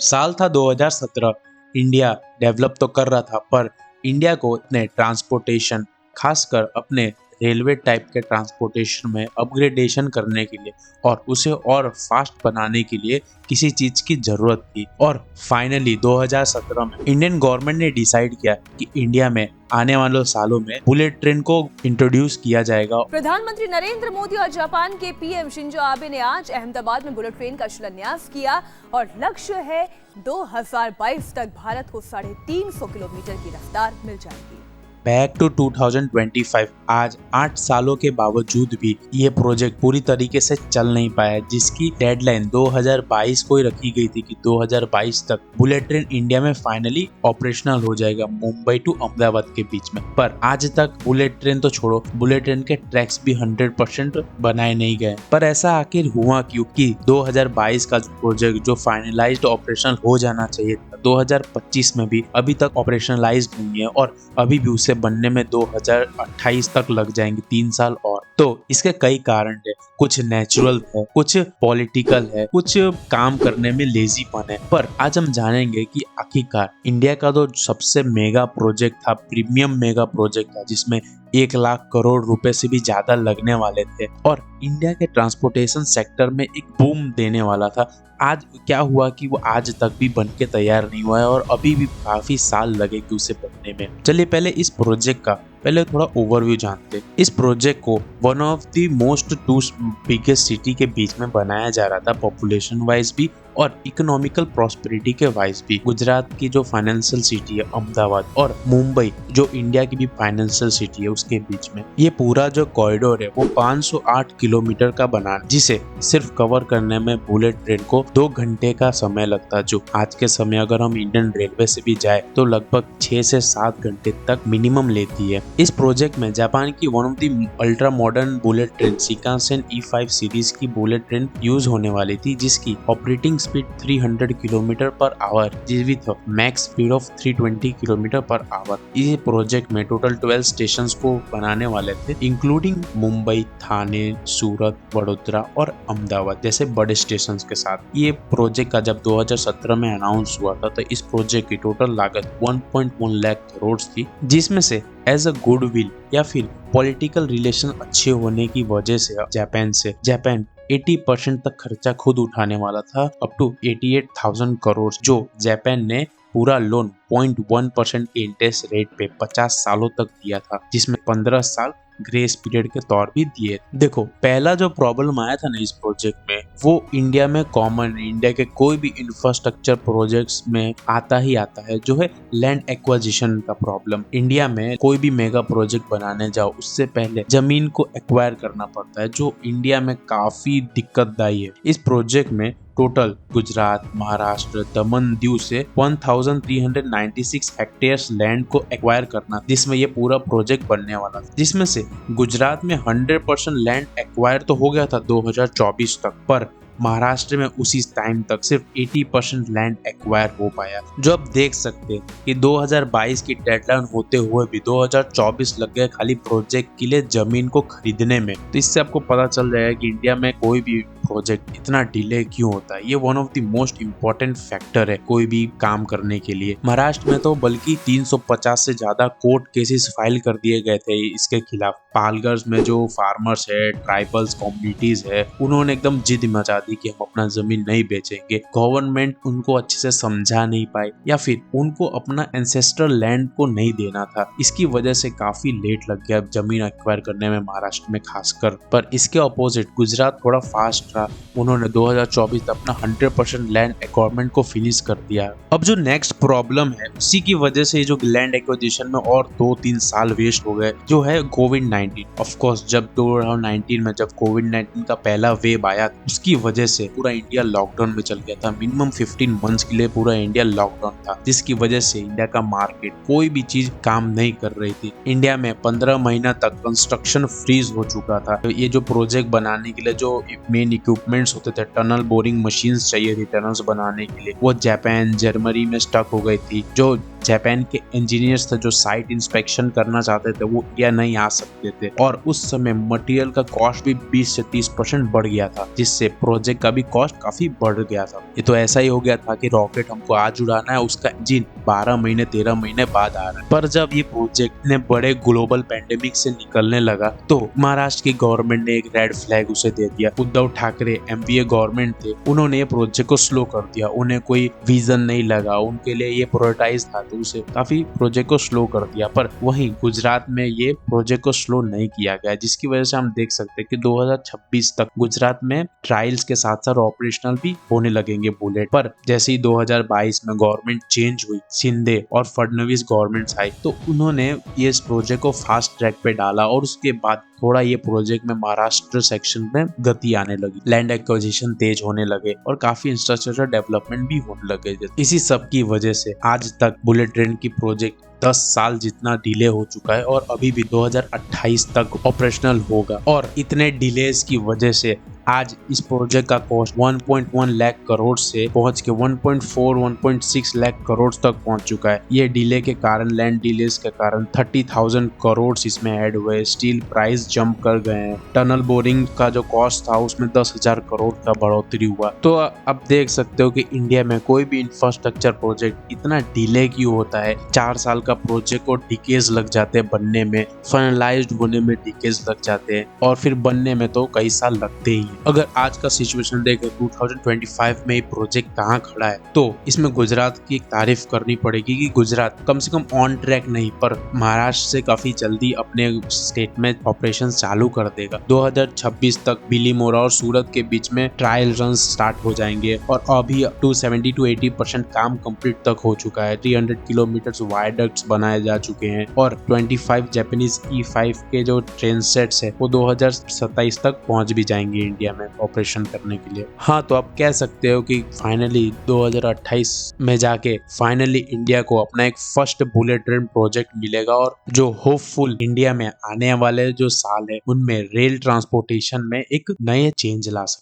साल था 2017। India develop तो कर रहा था, पर इंडिया को अपने ट्रांसपोर्टेशन, खासकर अपने रेलवे टाइप के ट्रांसपोर्टेशन में अपग्रेडेशन करने के लिए और उसे और फास्ट बनाने के लिए किसी चीज की जरूरत थी। और फाइनली 2017 में इंडियन गवर्नमेंट ने डिसाइड किया कि इंडिया में आने वाले सालों में बुलेट ट्रेन को इंट्रोड्यूस किया जाएगा। प्रधानमंत्री नरेंद्र मोदी और जापान के पीएम शिंजो आबे ने आज अहमदाबाद में बुलेट ट्रेन का शिलान्यास किया और लक्ष्य है 2022 तक भारत को 350 किलोमीटर की रफ्तार मिल जाएगी। Back to 2025। आज 8 सालों के बावजूद भी ये प्रोजेक्ट पूरी तरीके से चल नहीं पाया, जिसकी डेडलाइन 2022 को ही रखी गई थी कि 2022 तक बुलेट ट्रेन इंडिया में फाइनली ऑपरेशनल हो जाएगा, मुंबई टू अहमदाबाद के बीच में। पर आज तक बुलेट ट्रेन तो छोड़ो, बुलेट ट्रेन के ट्रैक्स भी 100% बनाए नहीं गए। पर ऐसा आखिर हुआ क्यों कि 2022 का प्रोजेक्ट जो फाइनलाइज्ड ऑपरेशनल हो जाना चाहिए था 2025 में भी अभी तक ऑपरेशनलाइज्ड नहीं है, और अभी भी उसे बनने में 2028 तक लग जाएंगे, 3 साल और। तो इसके कई कारण है, कुछ नेचुरल है, कुछ पॉलिटिकल है, कुछ काम करने में लेजीपन है। पर आज हम जानेंगे कि आखिरकार इंडिया का तो सबसे मेगा प्रोजेक्ट था, प्रीमियम मेगा प्रोजेक्ट था, जिसमें 1 लाख करोड़ रुपए से भी ज्यादा लगने वाले थे और इंडिया के ट्रांसपोर्टेशन सेक्टर में एक बूम देने वाला था। आज क्या हुआ कि वो आज तक भी बन के तैयार नहीं हुआ है और अभी भी काफी साल लगेगी उसे बनने में। चलिए पहले इस प्रोजेक्ट का थोड़ा ओवरव्यू जानते हैं। इस प्रोजेक्ट को one of the most 2 biggest city के बीच में बनाया जा रहा था, पॉपुलेशन वाइज भी और इकोनॉमिकल प्रॉस्पेरिटी के वाइज भी। गुजरात की जो फाइनेंशियल सिटी है अहमदाबाद और मुंबई जो इंडिया की भी फाइनेंशियल सिटी है उसके बीच में ये पूरा जो कॉरिडोर है वो 508 किलोमीटर का बना, जिसे सिर्फ कवर करने में बुलेट ट्रेन को 2 घंटे का समय लगता, जो आज के समय अगर हम इंडियन रेलवे से भी जाए तो लगभग 6 से 7 घंटे तक मिनिमम लेती है। इस प्रोजेक्ट में जापान की one of the ultra modern bullet train Shinkansen E5 series की बुलेट ट्रेन यूज होने वाली थी, जिसकी operating speed 300 kilometre per hour with max speed of 320 kilometre per hour. इस प्रोजेक्ट में टोटल 12 स्टेशन को बनाने वाले थे, इंक्लूडिंग मुंबई, थाने, सूरत, वडोदरा और अहमदाबाद जैसे बड़े स्टेशन के साथ। ये प्रोजेक्ट का जब 2017 में अनाउंस हुआ था तो इस प्रोजेक्ट की टोटल लागत 1.1 लाख करोड़ थी, जिसमें से एज अ गुडविल या फिर पॉलिटिकल रिलेशन अच्छे होने की वजह से जापान 80% तक खर्चा खुद उठाने वाला था, अप टू 88,000 करोड़, जो जापान ने पूरा लोन 0.1% के इंटरेस्ट रेट पे 50 सालों तक दिया था, जिसमें 15 साल ग्रेस पीरियड के तौर भी दिए। देखो पहला जो प्रॉब्लम आया था ना इस प्रोजेक्ट में वो इंडिया में कॉमन, इंडिया के कोई भी इंफ्रास्ट्रक्चर प्रोजेक्ट्स में आता है, जो है लैंड एक्वाजिशन का प्रॉब्लम। इंडिया में कोई भी मेगा प्रोजेक्ट बनाने जाओ उससे पहले जमीन को एक्वायर करना पड़ता है, जो इंडिया में काफी दिक्कतदायी है। इस प्रोजेक्ट में टोटल गुजरात, महाराष्ट्र, दमन, दीव से 1396 हेक्टेयर्स लैंड को एक्वायर करना, जिसमें ये पूरा प्रोजेक्ट बनने वाला था। जिसमें से गुजरात में 100% लैंड एक्वायर तो हो गया था 2024 तक, पर महाराष्ट्र में उसी टाइम तक सिर्फ 80% लैंड एक्वायर हो पाया। जो आप देख सकते हैं कि 2022 की डेडलाइन होते हुए भी 2024 लग गया खाली प्रोजेक्ट के लिए जमीन को खरीदने में। तो इससे आपको पता चल जाएगा कि इंडिया में कोई भी प्रोजेक्ट इतना डिले क्यों होता है। ये one of the most important factor है कोई भी काम करने के लिए। महाराष्ट्र में तो बल्कि 350 से ज्यादा कोर्ट केसेस फाइल कर दिए गए थे इसके खिलाफ। पालघर में जो फार्मर्स है, ट्राइबल्स कम्युनिटीज है, उन्होंने एकदम जिद मचा दी कि हम अपना जमीन नहीं बेचेंगे। गवर्नमेंट उनको अच्छे से समझा नहीं पाई या फिर उनको अपना एंसेस्ट्रल लैंड को नहीं देना था। इसकी वजह से काफी लेट लग गया जमीन एक्वायर करने में महाराष्ट्र में खासकर। पर इसके अपोजिट गुजरात थोड़ा फास्ट रहा, उन्होंने 2024 तक अपना 100% लैंड एक्वायरमेंट को फिनिश कर दिया। अब जो नेक्स्ट प्रॉब्लम है उसी की वजह से जो लैंड एक्विजिशन में और 2-3 साल वेस्ट हो गए, जो है कोविड-19। ऑफ कोर्स जब 2019 में जब कोविड-19 का पहला वेव आया उसकी वजह से पूरा इंडिया लॉकडाउन में चल गया था। मिनिमम 15 मंथ्स के लिए पूरा इंडिया लॉकडाउन था, जिसकी वजह से इंडिया का मार्केट कोई भी चीज काम नहीं कर रही थी। इंडिया में 15 महीना तक कंस्ट्रक्शन फ्रीज हो चुका था। तो ये जो प्रोजेक्ट बनाने के लिए जो मेन इक्विपमेंट्स होते थे, टनल बोरिंग मशीन्स चाहिए थी टनल्स बनाने के लिए, वो जापान, जर्मनी में स्टक हो गई थी। जो जापान के इंजीनियर्स थे जो साइट इंस्पेक्शन करना चाहते थे वो इंडिया नहीं आ सकते थे, और उस समय मटेरियल का कॉस्ट भी 20 से 30% बढ़ गया था, जिससे प्रोजेक्ट का भी कॉस्ट काफी बढ़ गया था। ये तो ऐसा ही हो गया था कि रॉकेट हमको आज उड़ाना है, उसका इंजन 12 महीने 13 महीने बाद आ रहा है। पर जब ये प्रोजेक्ट ने बड़े ग्लोबल पैंडेमिक से निकलने लगा तो महाराष्ट्र की गवर्नमेंट ने एक रेड फ्लैग उसे दे दिया। उद्धव ठाकरे एमपीए गवर्नमेंट थे, उन्होंने ये प्रोजेक्ट को स्लो कर दिया। उन्हें कोई विजन नहीं लगा, उनके लिए ये प्रायोरिटाइज था, तो उसे काफी प्रोजेक्ट को स्लो कर दिया। पर वहीं गुजरात में ये प्रोजेक्ट को स्लो नहीं किया गया, जिसकी वजह से हम देख सकते हैं कि 2026 तक गुजरात में ट्रायल्स के साथ साथ ऑपरेशनल भी होने लगेंगे बुलेट। पर जैसे ही 2022 में गवर्नमेंट चेंज हुई, शिंदे और फडणवीस गवर्नमेंट्स आई, तो उन्होंने ये इस प्रोजेक्ट को फास्ट ट्रैक पे डाला और उसके बाद थोड़ा ये प्रोजेक्ट में महाराष्ट्र सेक्शन में गति आने लगी, लैंड एक्विजिशन तेज होने लगे और काफी इंफ्रास्ट्रक्चर डेवलपमेंट भी होने लगे। इसी सब की वजह से आज तक बुलेट ट्रेन की प्रोजेक्ट 10 साल जितना डिले हो चुका है और अभी भी 2028 तक ऑपरेशनल होगा। और इतने डिलेज की वजह से आज इस प्रोजेक्ट का कॉस्ट 1.1 लाख करोड़ से पहुंच के 1.6 लाख करोड़ तक पहुंच चुका है। ये डिले के कारण, लैंड डिलेज के कारण 30,000 करोड़ इसमें ऐड हुए, स्टील प्राइस जंप कर गए हैं, टनल बोरिंग का जो कॉस्ट था उसमें 10,000 करोड़ का बढ़ोतरी हुआ। तो अब देख सकते हो कि इंडिया में कोई भी इंफ्रास्ट्रक्चर प्रोजेक्ट इतना डिले क्यों होता है। 4 साल का प्रोजेक्ट को डिकेज लग जाते हैं बनने में, फाइनलाइज्ड होने में डिकेज लग जाते हैं और फिर बनने में तो कई साल लगते ही। अगर आज का सिचुएशन देखें 2025 में ये प्रोजेक्ट कहाँ खड़ा है, तो इसमें गुजरात की तारीफ करनी पड़ेगी कि गुजरात कम से कम ऑन ट्रैक नहीं पर महाराष्ट्र से काफी जल्दी अपने स्टेट में ऑपरेशन चालू कर देगा। 2026 तक बिलीमोरा और सूरत के बीच में ट्रायल रन स्टार्ट हो जाएंगे और अभी 270 to 80% काम कंप्लीट तक हो चुका है। 300 किलोमीटर वायडक्ट्स बनाए जा चुके हैं और 25 जापानीज E5 के जो ट्रेन सेट्स है वो 2027 तक पहुंच भी जाएंगे इंडिया में ऑपरेशन करने के लिए। हाँ, तो आप कह सकते हो कि फाइनली 2028 में जाके फाइनली इंडिया को अपना एक फर्स्ट बुलेट ट्रेन प्रोजेक्ट मिलेगा और जो होपफुल इंडिया में आने वाले जो साल है उनमें रेल ट्रांसपोर्टेशन में एक नए चेंज ला सकते